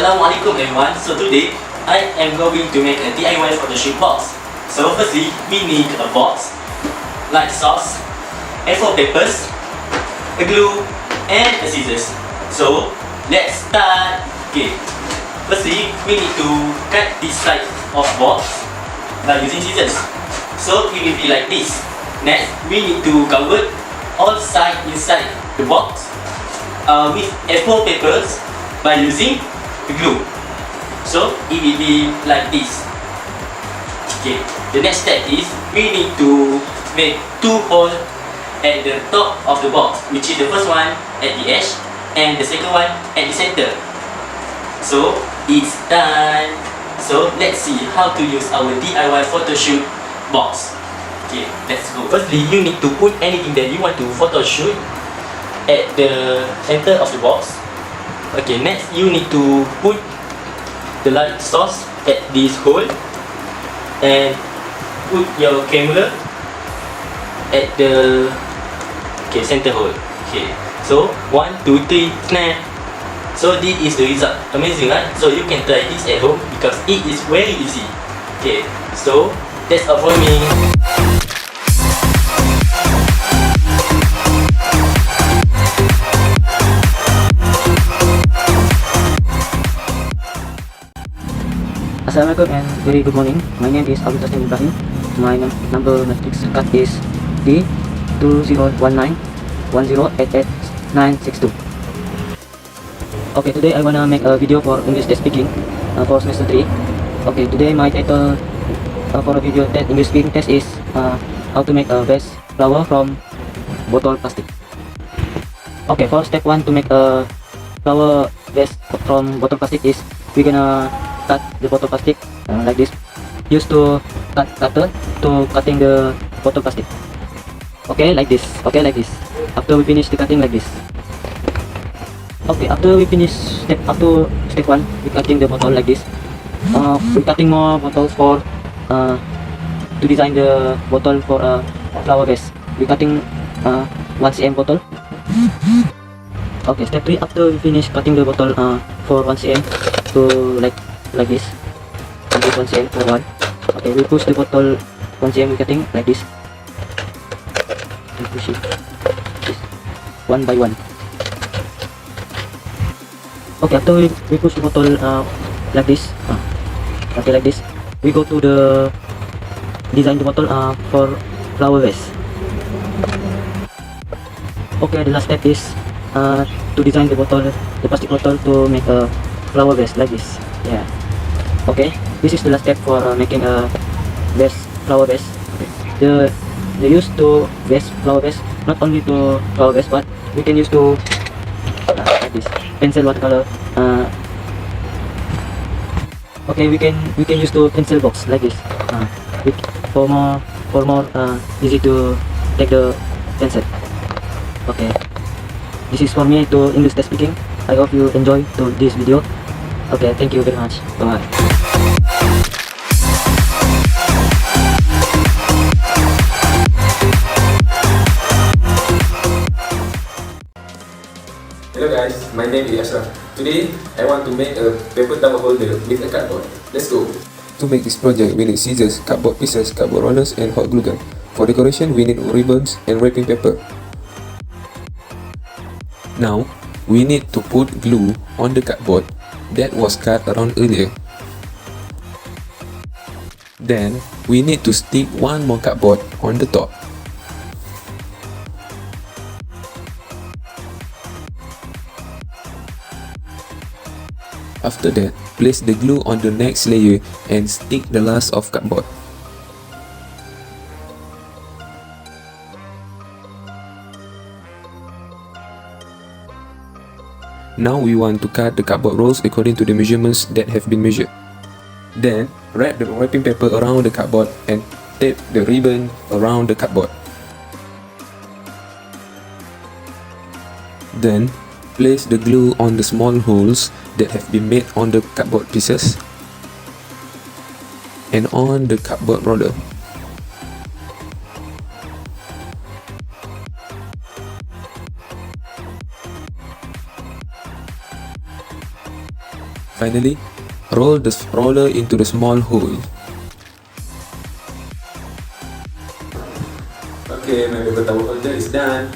Assalamualaikum everyone. So today I am going to make a DIY photoshoot box. So firstly we need a box, light sauce, A4 papers, a glue and a scissors. So let's start. Okay. Firstly we need to cut this side of box by using scissors. So it will be like this. Next we need to cover all sides inside the box with A4 papers by using the glue. So it will be like this. Okay, the next step is we need to make two holes at the top of the box, which is the first one at the edge and the second one at the center. So it's done. So let's see how to use our DIY photoshoot box. Okay, let's go. Firstly, you need to put anything that you want to photoshoot at the center of the box. Okay, next you need to put the light source at this hole and put your camera at the center hole. Okay, so 1, 2, 3, snap. So this is the result. Amazing, right? So you can try this at home because it is very easy. Okay, so that's all for me. Assalamualaikum and very good morning. My name is ABDUL IBRAHIM. My number matrix card is D201910888962. Okay, today I wanna make a video for English test speaking for semester 3. Okay, today my title for a video test English speaking test is how to make a vase flower from bottle plastic. Okay, for step 1 to make a flower vase from bottle plastic is we're gonna cut the bottle plastic like this. Use to cutter to cutting the bottle plastic. Okay, like this. Okay, like this. After we finish the cutting like this. Okay, after we finish step 1, we cutting the bottle like this. We cutting more bottles for to design the bottle for a flower vase. We cutting 1 cm bottle. Okay, step 3, after we finish cutting the bottle for 1 cm to like this, and this 1 cm for 1. Okay, we push the bottle 1 cm, we cutting like this and push it this, 1 by 1. Okay, after we push the bottle like this, okay, like this, we go to the design the bottle for flower vase. Okay, the last step is to design the bottle, the plastic bottle, to make a flower vase like this. Yeah. Okay, this is the last step for making a vase, flower vase. Okay. The use to vase, flower vase, not only to flower vase, but we can use to like this, pencil watercolor. Okay, we can use to pencil box like this. For more easy to take the pencil. Okay, this is for me to English test speaking. I hope you enjoy to this video. Okay, thank you very much. Bye. Hello guys, my name is ASHRAAF. Today, I want to make a paper towel holder with a cardboard. Let's go. To make this project, we need scissors, cardboard pieces, cardboard rollers and hot glue gun. For decoration, we need ribbons and wrapping paper. Now, we need to put glue on the cardboard that was cut around earlier. Then, we need to stick one more cardboard on the top. After that, place the glue on the next layer and stick the last of cardboard. Now we want to cut the cardboard rolls according to the measurements that have been measured. Then, wrap the wrapping paper around the cardboard and tape the ribbon around the cardboard. Then, place the glue on the small holes that have been made on the cardboard pieces and on the cardboard roller. Finally, roll the roller into the small hole. Okay, my paper towel holder is done.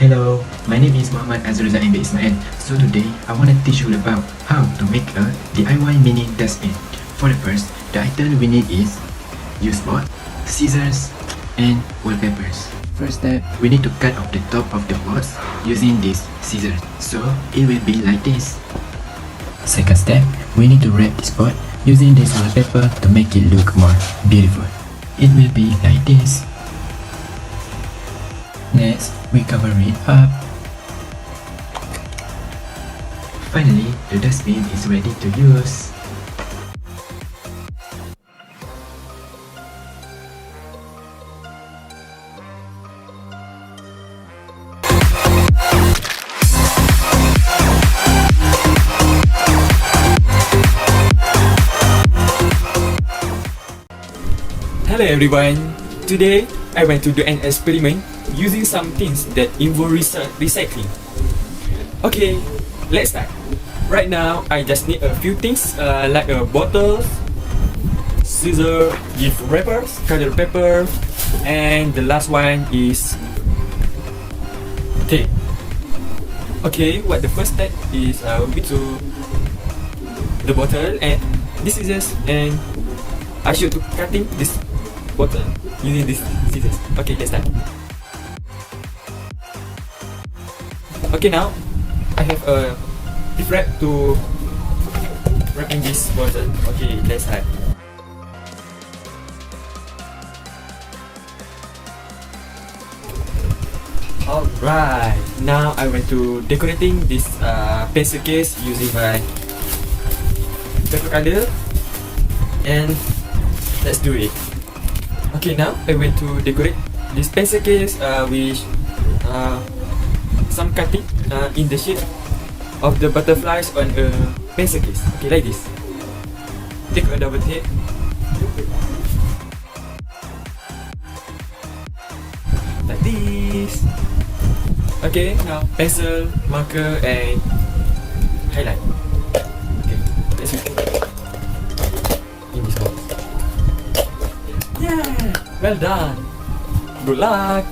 Hello, my name is Muhammad AZRULZAIM by ISMAIL. So today, I want to teach you about how to make a DIY mini dustbin. For the first, the item we need is used board, scissors, and wallpapers. First step, we need to cut off the top of the boards using these scissors. So it will be like this. Second step, we need to wrap this board using this wallpaper to make it look more beautiful. It will be like this. Next, we cover it up. Finally, the dustbin is ready to use. Hello everyone! Today, I went to do an experiment using some things that involve recycling. Okay, let's start. Right now, I just need a few things like a bottle, scissors, gift wrappers, color paper, and the last one is tape. Okay, what the first step is we to the bottle and this scissors, and I should to cutting this bottle using this scissors. Okay, let's start. Okay, now I have a gift wrap to wrap in this bottle. Okay, let's start. Alright, now I went to decorating this pencil case using my paper color, and let's do it. Okay, now I went to decorate this pencil case with some cutting in the shape of the butterflies on a pencil case. Okay, like this. Take a double tape. Like this. Okay, now pencil, marker, and highlight. Okay, let's use it in this box. Yeah, well done. Good luck.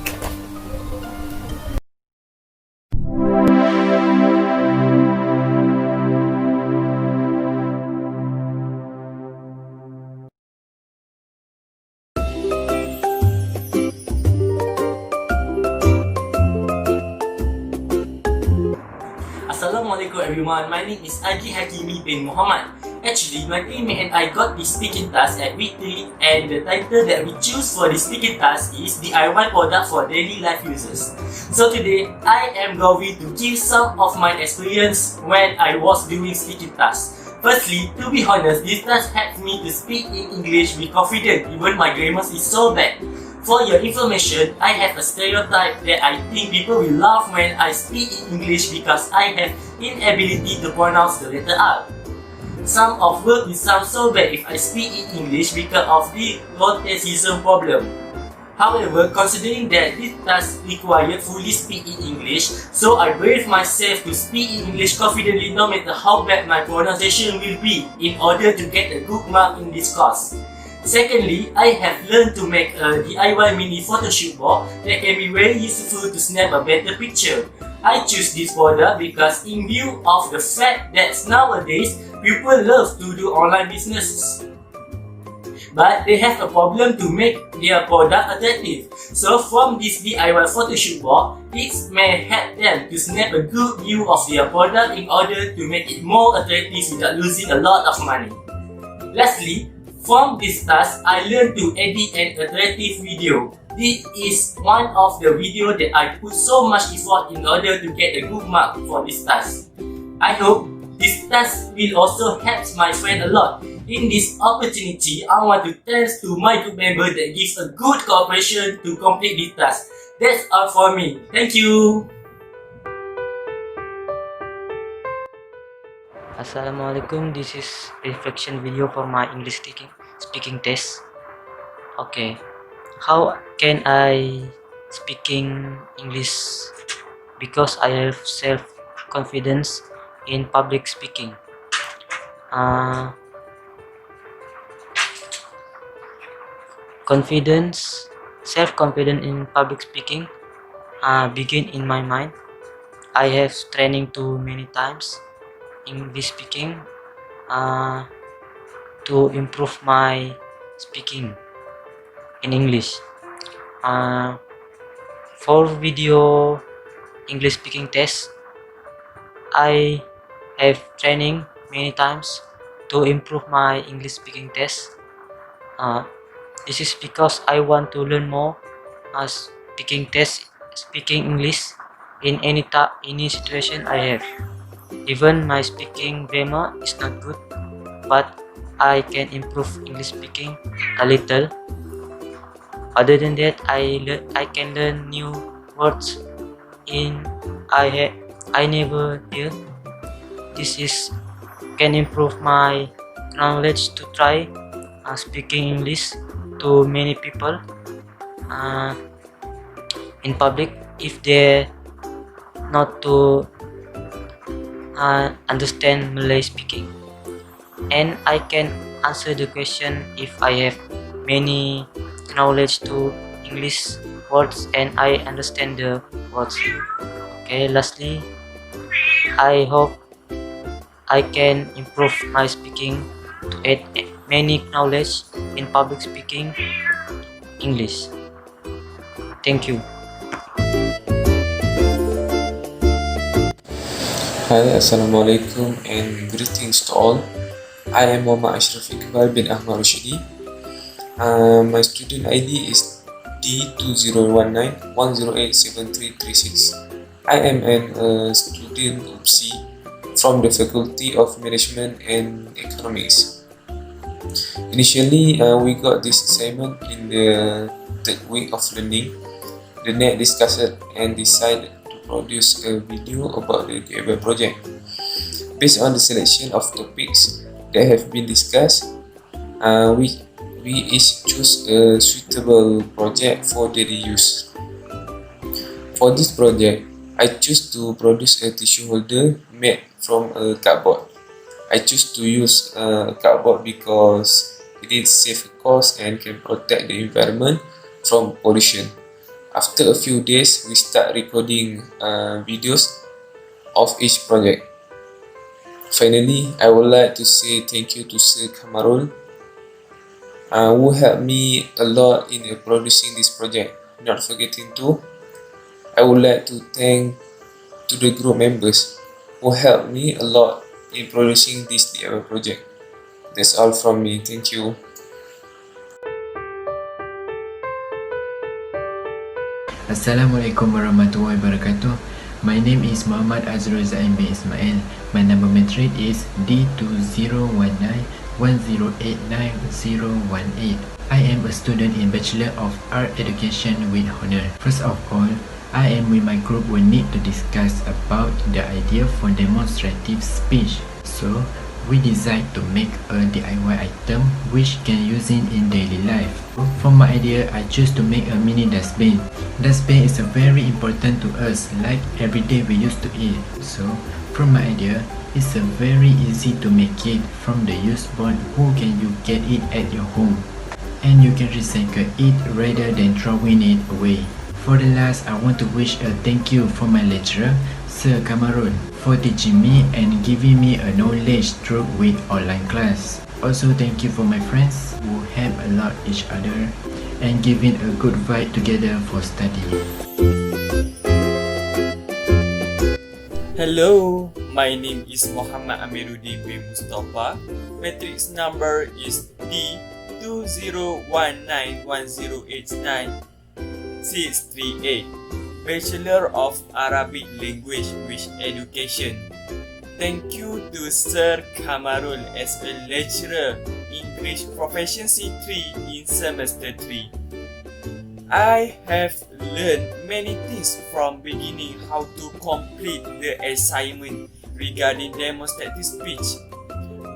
Assalamualaikum everyone, my name is Adli Hakimi bin Muhammad. Actually, my teammate and I got this speaking task at weekly, and the title that we choose for this speaking task is DIY product for daily life users. So today, I am going to give some of my experience when I was doing speaking tasks. Firstly, to be honest, this task helped me to speak in English with confidence even my grammar is so bad. For your information, I have a stereotype that I think people will laugh when I speak in English because I have inability to pronounce the letter R. Some of words will sound so bad if I speak in English because of the rotatism problem. However, considering that this task required fully speak in English, so I brave myself to speak in English confidently no matter how bad my pronunciation will be in order to get a good mark in this course. Secondly, I have learned to make a DIY mini photoshoot board that can be very useful to snap a better picture. I choose this product because in view of the fact that nowadays people love to do online businesses, but they have a problem to make their product attractive. So from this DIY photoshoot board, it may help them to snap a good view of their product in order to make it more attractive without losing a lot of money. Lastly, from this task, I learned to edit an attractive video. This is one of the videos that I put so much effort in order to get a good mark for this task. I hope this task will also help my friend a lot. In this opportunity, I want to thank to my group member that gives a good cooperation to complete this task. That's all for me. Thank you. Assalamualaikum, this is reflection video for my English speaking test. Okay, how can I speaking English? Because I have self-confidence in public speaking. Uh, self-confidence in public speaking begin in my mind. I have training too many times English speaking to improve my speaking in English. Uh, for video English speaking test, I have training many times to improve my English speaking test. This is because I want to learn more speaking English in any situation I have. Even my speaking grammar is not good, but I can improve English speaking a little. Other than that, I can learn new words I never hear. This is can improve my knowledge to try speaking English to many people in public if they not to understand Malay speaking, and I can answer the question if I have many knowledge to English words and I understand the words. Okay, lastly, I hope I can improve my speaking to add many knowledge in public speaking English. Thank you. Hi, Assalamualaikum and greetings to all. I am Muhammad Ashraf IQBAL bin AHMAD ROSHIDI. My student ID is D2019-1087336. I am a student of C from the Faculty of Management and Economics. Initially, we got this assignment in the third week of learning. The NET discussed it and decided to produce a video about the IQBAL project. Based on the selection of topics that have been discussed, we each choose a suitable project for daily use. For this project, I choose to produce a tissue holder made from a cardboard. I choose to use a cardboard because it is safe cost and can protect the environment from pollution. After a few days, we start recording videos of each project. Finally, I would like to say thank you to Sir Kamarul, who helped me a lot in producing this project. Not forgetting to, I would like to thank to the group members who helped me a lot in producing this DIY project. That's all from me. Thank you. Assalamualaikum warahmatullahi wabarakatuh. My name is Muhammad AZRULZAIM bin ISMAIL. My number matric is D2019-1089018. I am a student in Bachelor of Art Education with honor. First of all, I am with my group will need to discuss about the idea for demonstrative speech. So, we decide to make a DIY item which can use in daily life. For my idea, I choose to make a mini dustbin. Dustbin is very important to us, like every day we used to eat. So, from my idea, it's very easy to make it from the used board. Who can you get it at your home? And you can recycle it rather than throwing it away. For the last, I want to wish a thank you for my lecturer, Sir Kamarul, for teaching me and giving me a knowledge through with online class. Also, thank you for my friends who help a lot each other and giving a good vibe together for study. Hello, my name is MOHAMAD AMERUDDIN bin MUSTOPA. Matrix number is D20191089-638. Bachelor of Arabic Language with Education. Thank you to Sir Kamarul as a lecturer English Proficiency 3 in Semester 3. I have learned many things from beginning how to complete the assignment regarding demonstrative speech.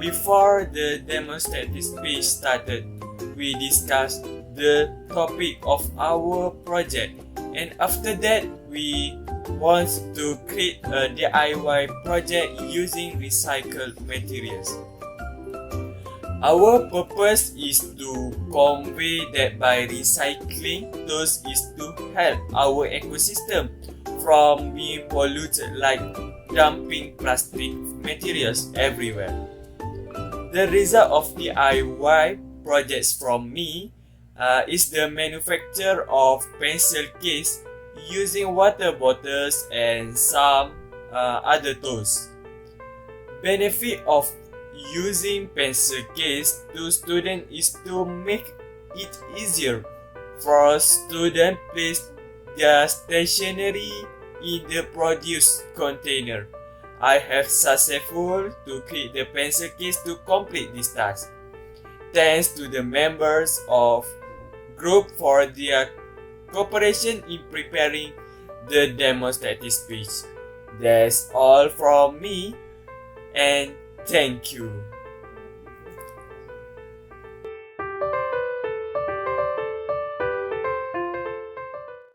Before the demonstrative speech started, we discussed the topic of our project, and after that we want to create a DIY project using recycled materials. Our purpose is to convey that by recycling those is to help our ecosystem from being polluted like dumping plastic materials everywhere. The result of DIY projects from me is the manufacture of pencil case using water bottles and some other tools. Benefit of using pencil case to student is to make it easier for student place their stationery in the produce container. I have successful to create the pencil case to complete this task. Thanks to the members of group for their cooperation in preparing the demonstrative speech. That's all from me, and thank you.